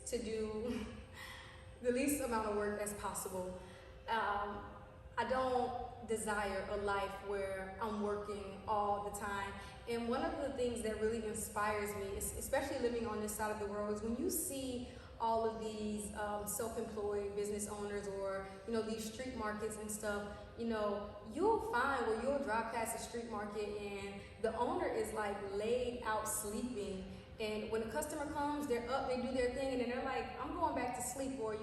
to do the least amount of work as possible. I don't desire a life where I'm working all the time. And one of the things that really inspires me, is, especially living on this side of the world, is when you see all of these self-employed business owners, or these street markets and stuff. You'll find where you'll drive past a street market and the owner is like laid out sleeping, and when a customer comes, they're up, they do their thing, and then they're like, I'm going back to sleep. Or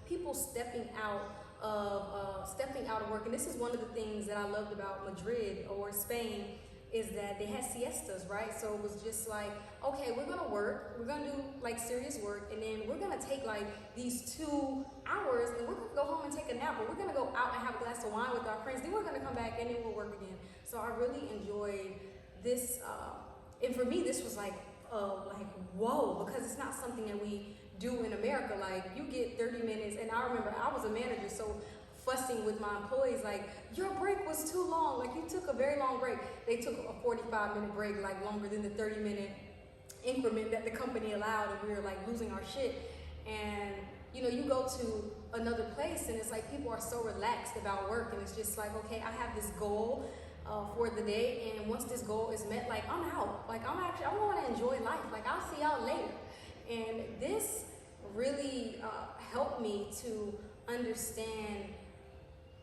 people stepping out of work. And this is one of the things that I loved about Madrid or Spain, is that they had siestas, right? So it was just like, okay, we're gonna work, we're gonna do like serious work, and then we're gonna take like these 2 hours and we're gonna go home and take a nap, or we're gonna go out and have a glass of wine with our friends, then we're gonna come back and then we'll work again. So I really enjoyed this, and for me this was like whoa, because it's not something that we do in America. Like, you get 30 minutes, and I remember I was a manager, so fussing with my employees, like, your break was too long, like you took a very long break. They took a 45-minute break, like longer than the 30-minute increment that the company allowed, and we were like losing our shit. And you go to another place and it's like people are so relaxed about work, and it's just like, okay, I have this goal for the day, and once this goal is met, like, I'm out. Like, I want to enjoy life. Like, I'll see y'all later. And this really helped me to understand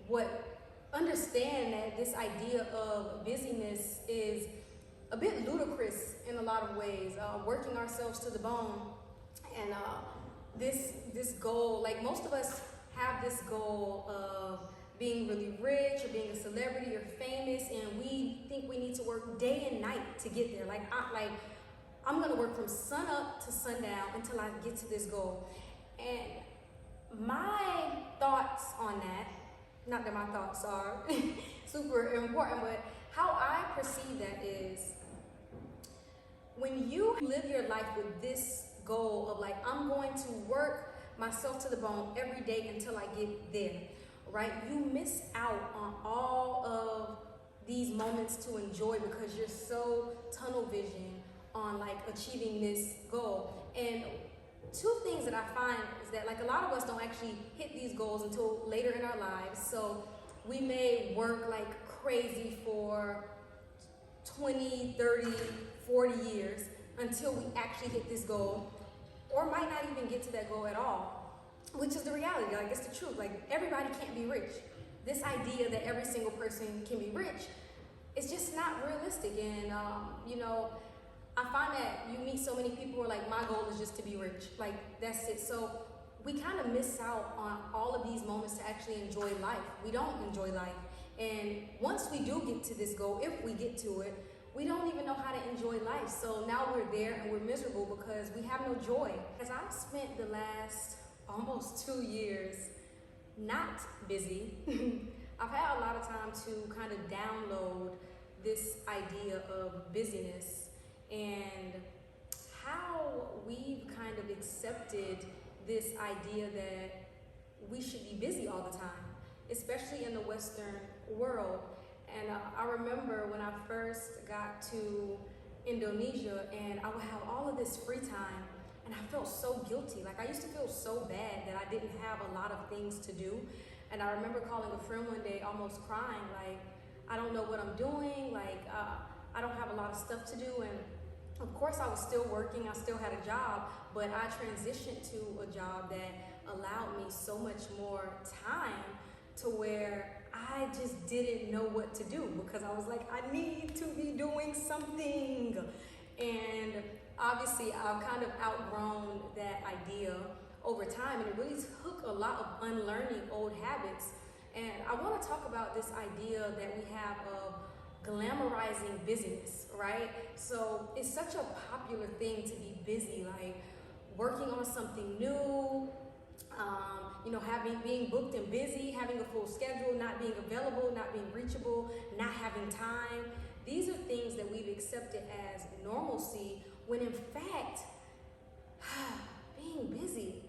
that this idea of busyness is a bit ludicrous in a lot of ways, working ourselves to the bone. And this goal, like, most of us have this goal of being really rich or being a celebrity or famous, and we think we need to work day and night to get there. I'm gonna work from sun up to sundown until I get to this goal. And my thoughts on that, not that my thoughts are super important, but how I perceive that is, when you live your life with this goal of like, I'm going to work myself to the bone every day until I get there, right? You miss out on all of these moments to enjoy because you're so tunnel vision on like achieving this goal. And two things that I find is that, like, a lot of us don't actually hit these goals until later in our lives. So we may work like crazy for 20, 30, 40 years until we actually hit this goal, or might not even get to that goal at all, which is the reality. Like, it's the truth. Like, everybody can't be rich. This idea that every single person can be rich, it's just not realistic. And I find that you meet so many people who are like, my goal is just to be rich. Like, that's it. So we kind of miss out on all of these moments to actually enjoy life. We don't enjoy life. And once we do get to this goal, if we get to it, we don't even know how to enjoy life. So now we're there and we're miserable because we have no joy. As I've spent the last almost 2 years not busy, I've had a lot of time to kind of download this idea of busyness and how we've kind of accepted this idea that we should be busy all the time, especially in the Western world. And I remember when I first got to Indonesia and I would have all of this free time, and I felt so guilty. Like, I used to feel so bad that I didn't have a lot of things to do. And I remember calling a friend one day almost crying, like, I don't know what I'm doing, like, I don't have a lot of stuff to do. And of course I was still working, I still had a job, but I transitioned to a job that allowed me so much more time to where I just didn't know what to do, because I was like, I need to be doing something. And obviously I've kind of outgrown that idea over time, and it really took a lot of unlearning old habits. And I want to talk about this idea that we have of glamorizing busyness, right? So it's such a popular thing to be busy, like working on something new, being booked and busy, having a full schedule, not being available, not being reachable, not having time. These are things that we've accepted as normalcy, when in fact, being busy,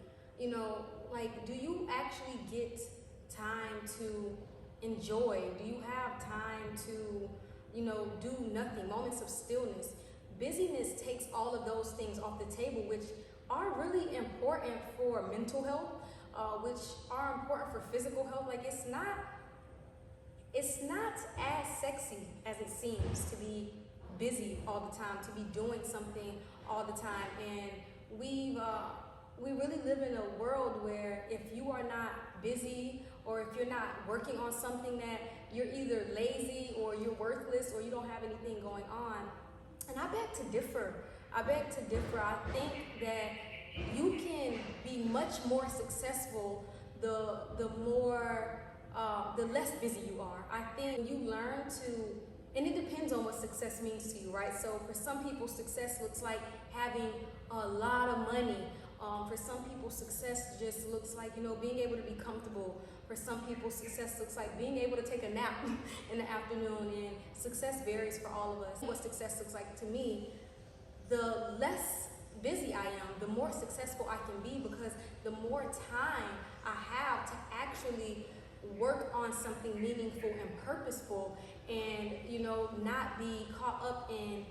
like, do you actually get time to enjoy? Do you have time to, do nothing, moments of stillness? Busyness takes all of those things off the table, which are really important for mental health, which are important for physical health. Like it's not as sexy as it seems to be busy all the time, to be doing something all the time. And we really live in a world where if you are not busy, or if you're not working on something, that you're either lazy or you're worthless or you don't have anything going on. And I beg to differ. I think that you can be much more successful the less busy you are. I think you learn to, and it depends on what success means to you, right? So for some people, success looks like having a lot of money. For some people, success just looks like, being able to be comfortable. For some people, success looks like being able to take a nap in the afternoon, and success varies for all of us. What success looks like to me, the less busy I am, the more successful I can be, because the more time I have to actually work on something meaningful and purposeful, and not be caught up in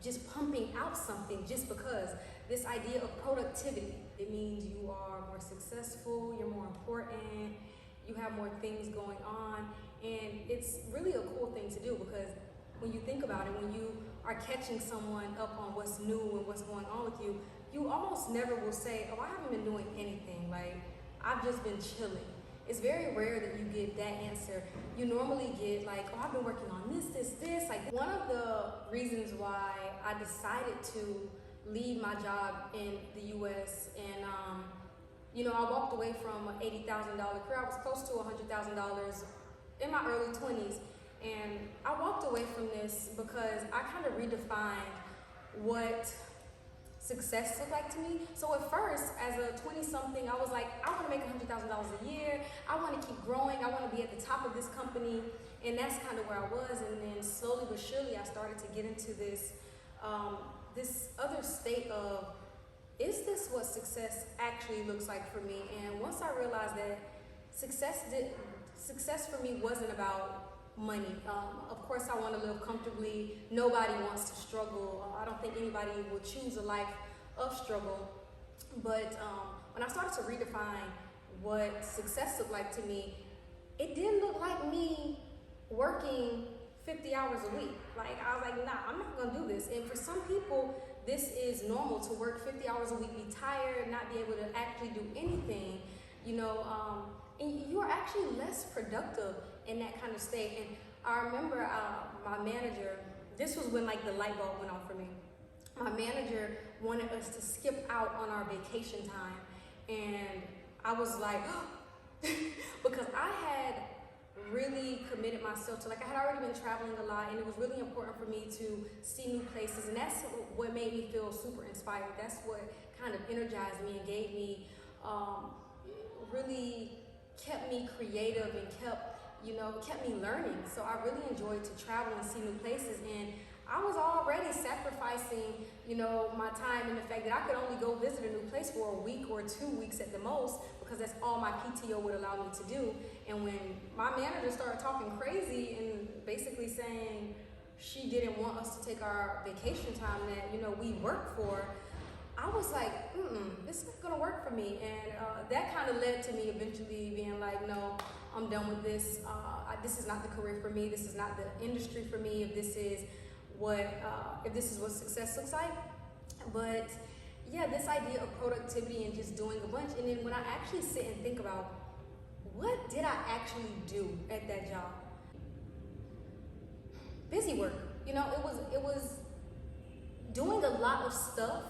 just pumping out something just because. This idea of productivity, it means you are more successful, you're more important, you have more things going on, and it's really a cool thing to do, because when you think about it, when you are catching someone up on what's new and what's going on with you, you almost never will say, oh, I haven't been doing anything, like I've just been chilling. It's very rare that you get that answer. You normally get like, oh, I've been working on this. Like, one of the reasons why I decided to leave my job in the US, and I walked away from an $80,000 career. I was close to $100,000 in my early 20s, and I walked away from this because I kind of redefined what success looked like to me. So at first, as a 20-something, I was like, I want to make $100,000 a year. I want to keep growing. I want to be at the top of this company, and that's kind of where I was. And then slowly but surely, I started to get into this this other state of, is this what success actually looks like for me? And once I realized that success for me wasn't about money. Of course, I want to live comfortably. Nobody wants to struggle. I don't think anybody would choose a life of struggle. But when I started to redefine what success looked like to me, it didn't look like me working 50 hours a week. Like, I was like, nah, I'm not gonna do this. And for some people, this is normal, to work 50 hours a week, be tired, not be able to actually do anything, and you are actually less productive in that kind of state. And I remember my manager, this was when like the light bulb went off for me. My manager wanted us to skip out on our vacation time. And I was like, because I had really committed myself to, like, I had already been traveling a lot, and it was really important for me to see new places, and that's what made me feel super inspired. That's what kind of energized me and gave me, really kept me creative and kept me learning. So I really enjoyed to travel and see new places, and I was already sacrificing, my time, and the fact that I could only go visit a new place for a week or 2 weeks at the most, because that's all my PTO would allow me to do. And when my manager started talking crazy and basically saying she didn't want us to take our vacation time that, we work for, I was like, this isn't gonna work for me. And that kind of led to me eventually being like, no, I'm done with this. This is not the career for me. This is not the industry for me. If this is what success looks like. But yeah, this idea of productivity and just doing a bunch. And then when I actually sit and think about, what did I actually do at that job? Busy work. It was doing a lot of stuff,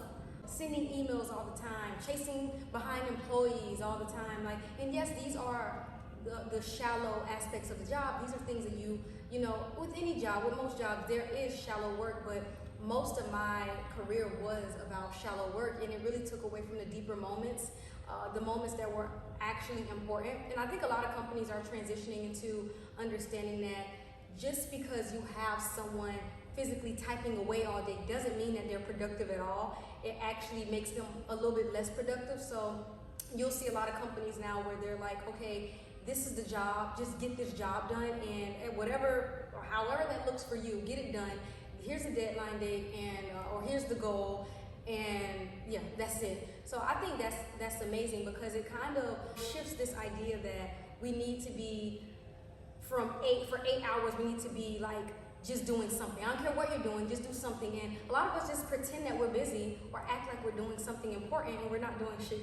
sending emails all the time, chasing behind employees all the time. And yes, these are the shallow aspects of the job. These are things that with any job, with most jobs, there is shallow work, but most of my career was about shallow work, and it really took away from the deeper moments, the moments that were actually important. And I think a lot of companies are transitioning into understanding that just because you have someone physically typing away all day doesn't mean that they're productive at all. It actually makes them a little bit less productive. So you'll see a lot of companies now where they're like, okay, this is the job, just get this job done, and at whatever or however that looks for you, get it done. Here's the deadline date, and or here's the goal, And yeah, that's it. So I think that's amazing because it kind of shifts this idea that we need to be for 8 hours, we need to be like just doing something. I don't care what you're doing, just do something. And a lot of us just pretend that we're busy or act like we're doing something important and we're not doing shit.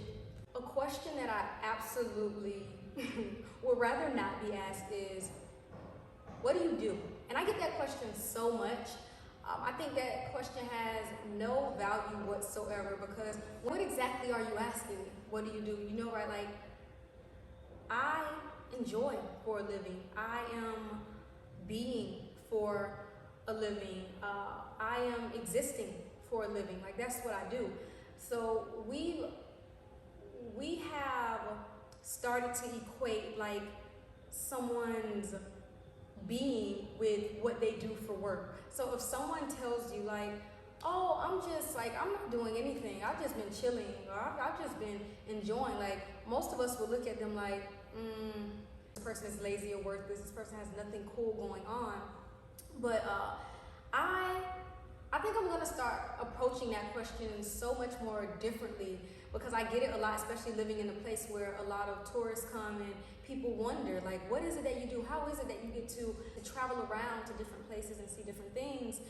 A question that I absolutely would rather not be asked is, what do you do? And I get that question so much. I think that question has no value whatsoever because what exactly are you asking me? What do you do? You know, right? Like, I enjoy for a living. I am being for a living. I am existing for a living. Like, that's what I do. So we have started to equate like someone's being with what they do for work. So if someone tells you like, oh, I'm not doing anything, I've just been chilling, or I've just been enjoying, like most of us will look at them like, this person is lazy or worthless, this person has nothing cool going on. But I think I'm gonna start approaching that question so much more differently because I get it a lot, especially living in a place where a lot of tourists come and people wonder, like, what is it that you do? How is it that you get to travel around to different places and see different things?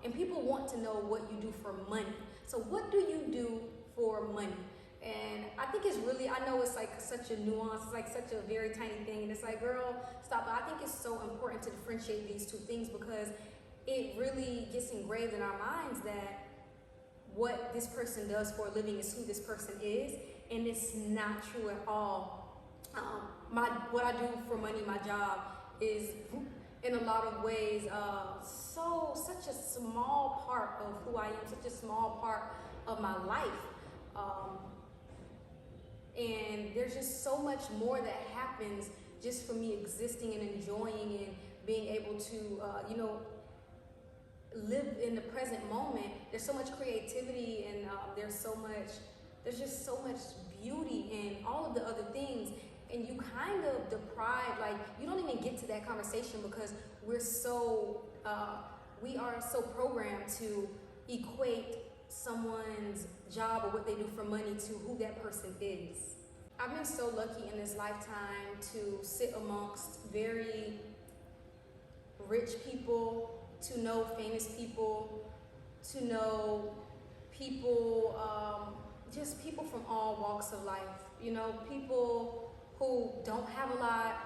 And people want to know what you do for money. So what do you do for money? And I think it's really, I know it's like such a nuance, it's like such a very tiny thing. And it's like, girl, stop. But I think it's so important to differentiate these two things because it really gets engraved in our minds that what this person does for a living is who this person is. And it's not true at all. What I do for money, my job, is in a lot of ways such a small part of who I am, such a small part of my life. And there's just so much more that happens just for me existing and enjoying and being able to, live in the present moment. There's so much creativity and there's just so much beauty in all of the other things. And you kind of deprive, like you don't even get to that conversation because we are so programmed to equate someone's job or what they do for money to who that person is. I've been so lucky in this lifetime to sit amongst very rich people, to know famous people, to know people, just people from all walks of life. You know, people who don't have a lot,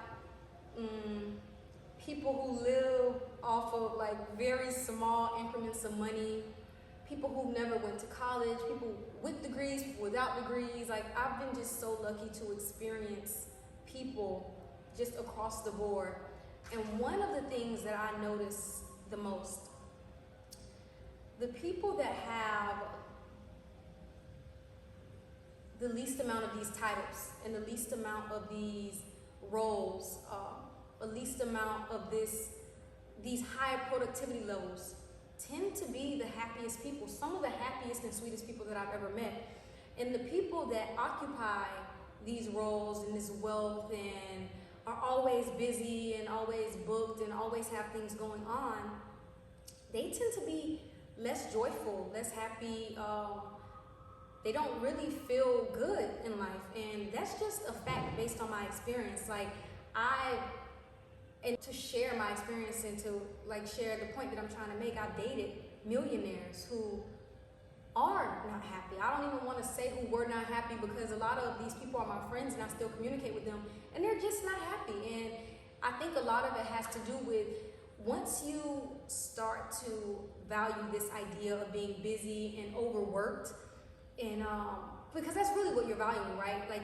people who live off of like very small increments of money, people who never went to college, people with degrees, people without degrees. Like I've been just so lucky to experience people just across the board. And one of the things that I notice the most, the people that have the least amount of these titles and the least amount of these roles, the least amount of these high productivity levels tend to be the happiest people, some of the happiest and sweetest people that I've ever met. And the people that occupy these roles and this wealth and are always busy and always booked and always have things going on, they tend to be less joyful, less happy. They don't really feel good in life. And that's just a fact based on my experience. Like and to share my experience and to like share the point that I'm trying to make, I've dated millionaires who are not happy. I don't even want to say who were not happy because a lot of these people are my friends and I still communicate with them and they're just not happy. And I think a lot of it has to do with once you start to value this idea of being busy and overworked, and because that's really what you're valuing, right? Like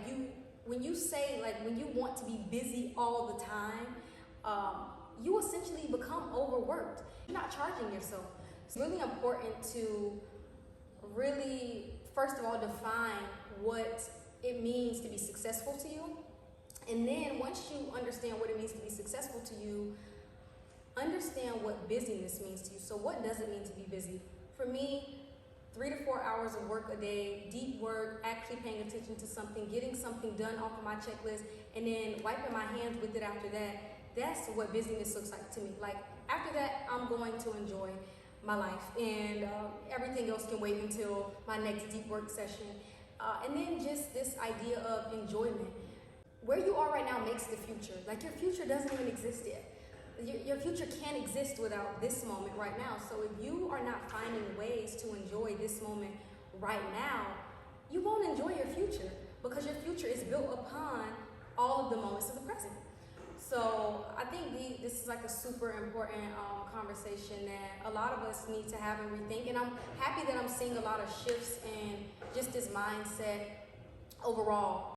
when you say, like when you want to be busy all the time, you essentially become overworked. You're not charging yourself. It's really important to really, first of all, define what it means to be successful to you. And then once you understand what it means to be successful to you, understand what busyness means to you. So what does it mean to be busy? For me, 3 to 4 hours of work a day, deep work, actually paying attention to something, getting something done off of my checklist, and then wiping my hands with it after that. That's what busyness looks like to me. Like after that, I'm going to enjoy. my life, and everything else can wait until my next deep work session. And then just this idea of enjoyment. Where you are right now makes the future. Like, your future doesn't even exist yet. Your future can't exist without this moment right now. So if you are not finding ways to enjoy this moment right now, you won't enjoy your future, because your future is built upon all of the moments of the present. So I think this is like a super important conversation that a lot of us need to have and rethink. And I'm happy that I'm seeing a lot of shifts in just this mindset overall.